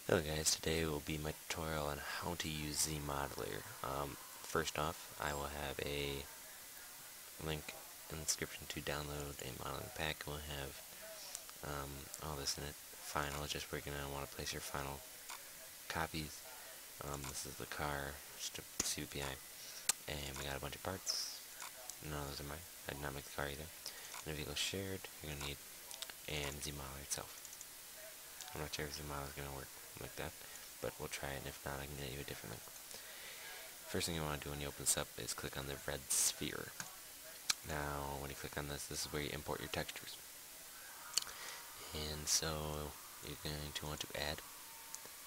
Hello guys, today will be my tutorial on how to use Zmodeler. First off, I will have a link in the description to download a modeling pack. We'll have all this in it. Final, just where you're going to want to place your final copies. This is the car, just a CVPI, and we got a bunch of parts. None of those are mine. I did not make the car either. And a vehicle shared, you're going to need, and Zmodeler itself. I'm not sure if Zmodeler is going to work like that, but we'll try it, and if not, I can get you a different link. First thing you want to do when you open this up is click on the red sphere. Now, when you click on this, this is where you import your textures. And so, you're going to want to add,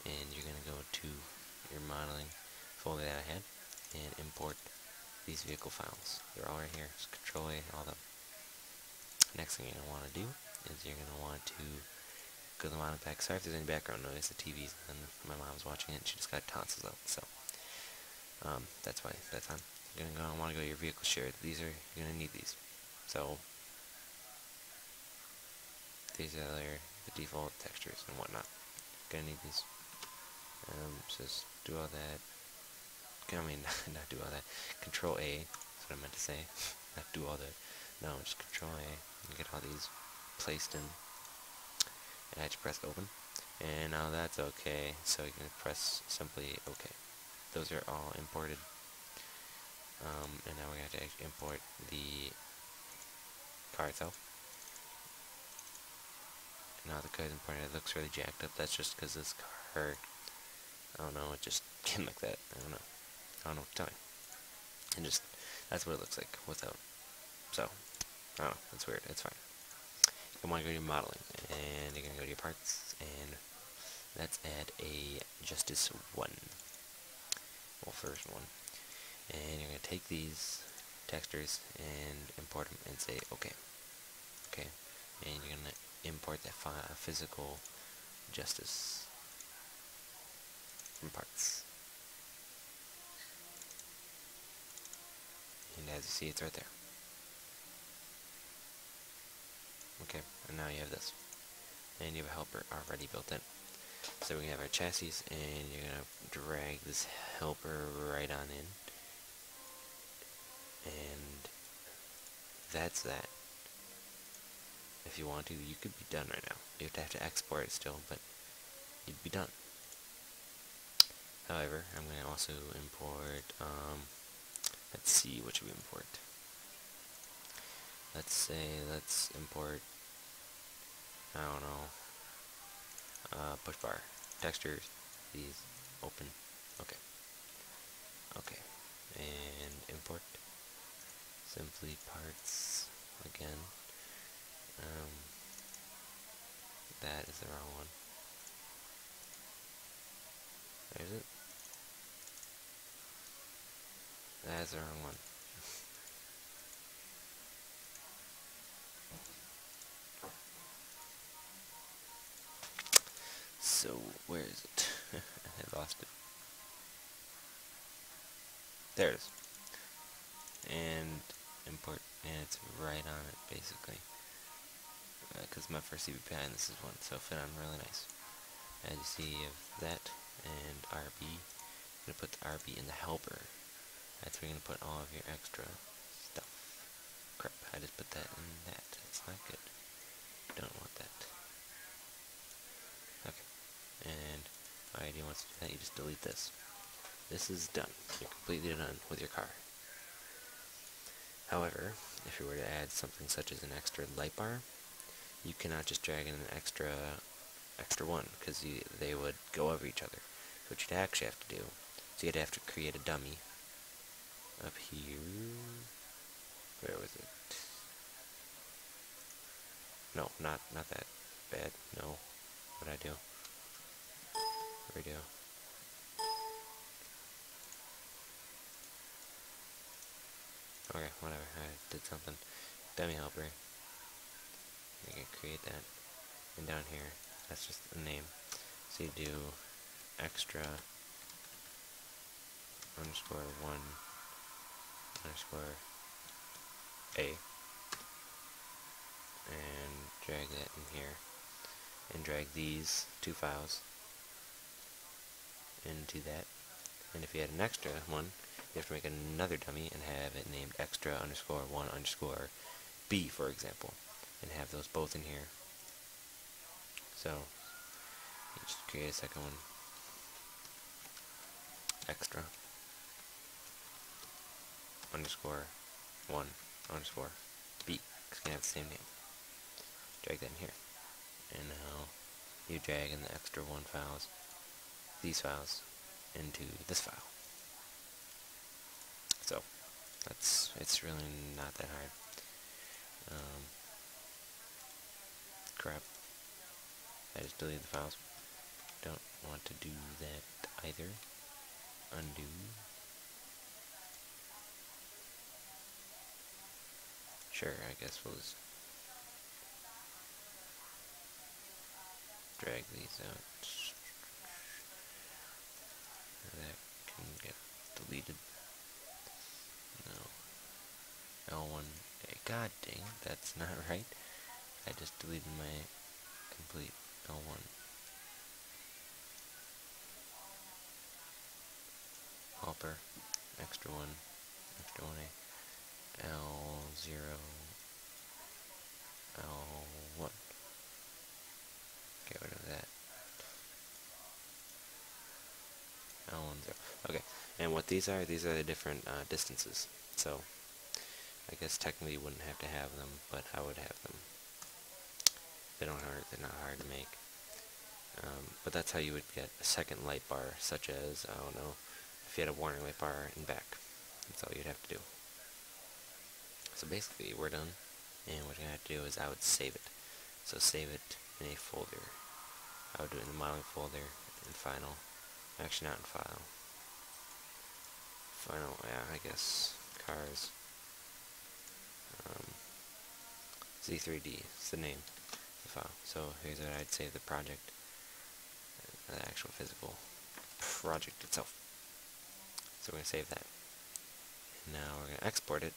and you're going to go to your modeling folder that I had, and import these vehicle files. They're all right here. Just Control A, all of them. Next thing you're going to want to do is you're going to want to go to the modeling pack. Sorry if there's any background noise. The TV's and my mom's watching it, and she just got tonsils out. So that's why that's on. You're gonna want to go to your vehicle shared. These are you're gonna need these. So these are the default textures and whatnot. Gonna need these. Just do all that. I mean, not do all that. Control A. That's what I meant to say. Not do all that. No, just Control A and get all these placed in. And I just press open, and now that's okay, so you can press simply OK. Those are all imported, and now we're going to have to import the car itself. Now the car is imported. It looks really jacked up. That's just because this car, I don't know, it just came like that. I don't know what to tell you. And just, that's what it looks like without. So, I don't know, it's weird, it's fine. You want to go to your modeling, and you're going to go to your parts, and let's add a Justice 1. Well, first one. And you're going to take these textures and import them and say OK. Okay. And you're going to import that physical Justice from parts. And as you see, it's right there. Okay, and now you have this. And you have a helper already built in. So we have our chassis, and you're going to drag this helper right on in. And that's that. If you want to, you could be done right now. You have to export it still, but you'd be done. However, I'm going to also import, let's see, what should we import? Let's import, I don't know, push bar, textures, these, open, okay, and import, simply parts, again, that is the wrong one, there's it, that is the wrong one. So, where is it? I lost it. There it is. And import, and it's right on it, basically. Because my first CVPI, and this is one, so it fit on really nice. As you see, you have that, and RB. I'm going to put the RB in the helper. That's where you're going to put all of your extra stuff. Crap, I just put that in that. That's not good. Don't want that. Okay. And alright, once you do that, you just delete this. This is done. You're completely done with your car. However, if you were to add something such as an extra light bar, you cannot just drag in an extra one, because they would go over each other. So what you'd actually have to do, so you'd have to create a dummy up here. Where was it? No, not that bad. No. What did I do? Radio. Okay, whatever. I did something. Dummy helper. You can create that. And down here, that's just a name. So you do extra underscore 1 underscore A. And drag that in here. And drag these two files into that. And if you had an extra one, you have to make another dummy and have it named extra underscore 1 underscore B, for example, and have those both in here. So you just create a second one, extra underscore 1 underscore B. It's gonna have the same name. Drag that in here, and now you drag in the extra 1 files, these files, into this file. So it's really not that hard. Crap. I just deleted the files. Don't want to do that either. Undo. Sure, I guess we'll just drag these out. That can get deleted. No. L1. God dang, that's not right. I just deleted my complete L1. Helper, extra 1, extra 1A, L0, L1. Get rid of that. L1, 0. Okay, and what these are the different distances. So, I guess technically you wouldn't have to have them, but I would have them. They're not hard to make. But that's how you would get a second light bar, such as, I don't know, if you had a warning light bar in back. That's all you'd have to do. So basically, we're done, and what you're going to have to do is I would save it. So save it in a folder. I would do it in the modeling folder, in final. Actually, not in file. Final, yeah, I guess, cars. Z3D is the name of the file. So here's what I'd save the project, the actual physical project itself. So we're going to save that. And now we're going to export it,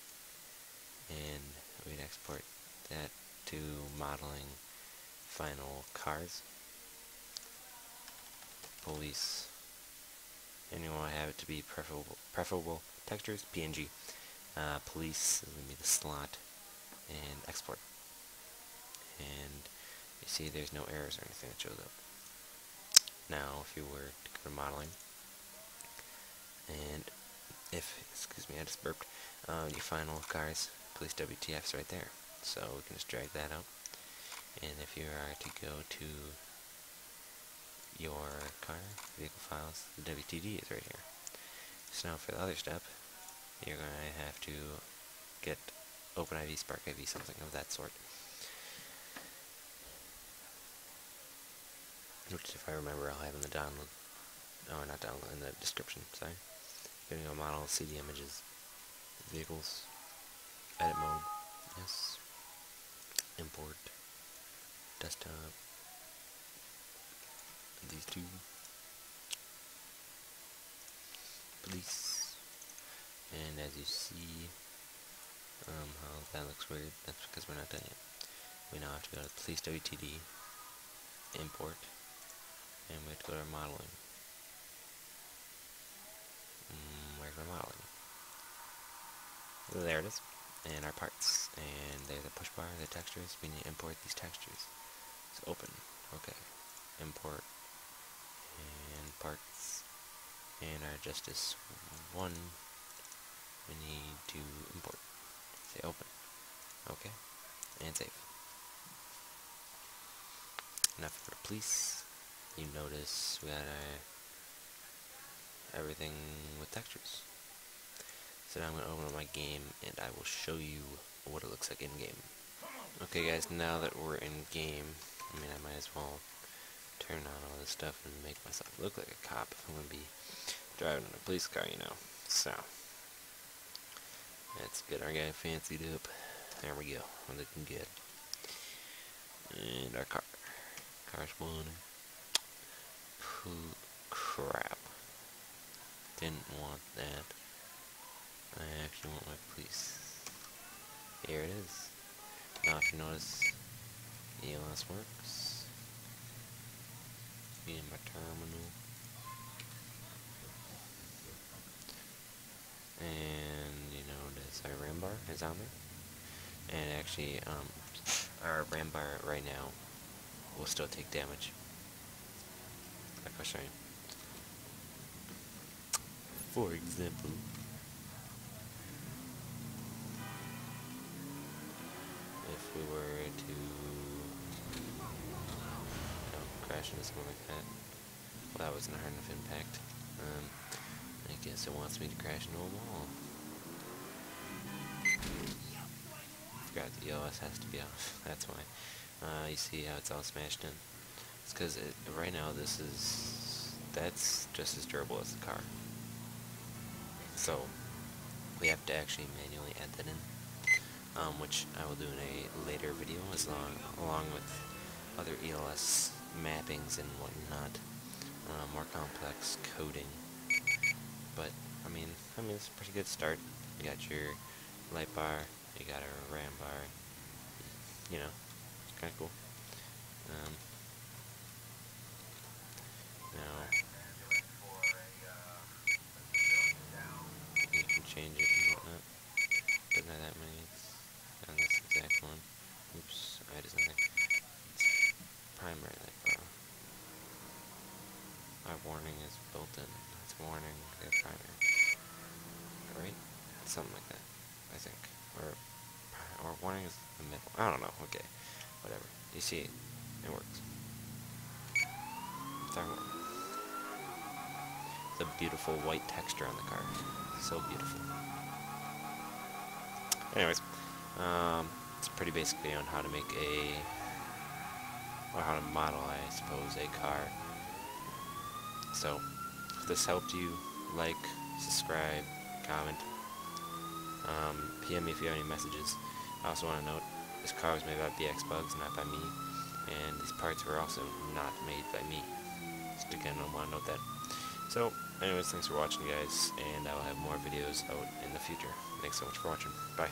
and we'd export that to modeling final cars, police, and you want to have it to be preferable textures, PNG. Police is going to be the slot, and export. And you see there's no errors or anything that shows up. Now if you were to go to modeling, and if, excuse me, I just burped, your final cars, police WTF's right there. So we can just drag that out. And if you are to go to your car, vehicle files, the WTD is right here. So now for the other step, you're going to have to get OpenIV, SparkIV, something of that sort. Which, if I remember, I'll have in the download. No, not download, in the description, sorry. Getting a model, CD images, vehicles, edit mode, yes, import, desktop, these two, police, and as you see, how that looks weird, that's because we're not done yet. We now have to go to police WTD, import, and we have to go to our modeling. Where's my modeling? There it is. And our parts. And there's a push bar, the textures. We need to import these textures. So open. Okay. Import. And parts. And our Justice 1, we need to import. Say open. Okay. And save. Now for the police, you notice we got everything with textures. So now I'm going to open up my game and I will show you what it looks like in game. Okay guys, now that we're in game, I mean I might as well turn on all this stuff and make myself look like a cop if I'm going to be driving a police car, you know. So, let's get our guy fancied up. There we go, we're looking good. And our car. Car's one. Crap. Didn't want that. I actually want my police. Here it is. Now if you notice, ELS works. In my terminal. bar is on there. And actually, our RAM bar right now will still take damage. Like I'll show you. For example, if we were to crash into something like that, well, that wasn't a hard enough impact. I guess it wants me to crash into a wall. Forgot the EOS has to be off. That's why. You see how it's all smashed in. It's because right now that's just as durable as the car. So we have to actually manually add that in, which I will do in a later video, along with other ELS mappings and whatnot, more complex coding. But I mean, it's a pretty good start. You got your light bar, you got a RAM bar. You know, it's kind of cool. Now you can change it and whatnot. Doesn't have that many. It's on this exact one. Oops, I did something. It's primary light bar. Our warning is built in. It's warning the primary. Right? Something like that, I think. Or warning is the middle. I don't know. Okay. Whatever. You see, it works. It's our warning. The beautiful white texture on the car. So beautiful. Anyways, it's pretty basically on how to make or how to model, I suppose, a car. So, if this helped you, like, subscribe, comment, PM me if you have any messages. I also want to note, this car was made by BX Bugs, not by me, and these parts were also not made by me. Just again, I want to note that. So, anyways, thanks for watching, guys, and I will have more videos out in the future. Thanks so much for watching. Bye.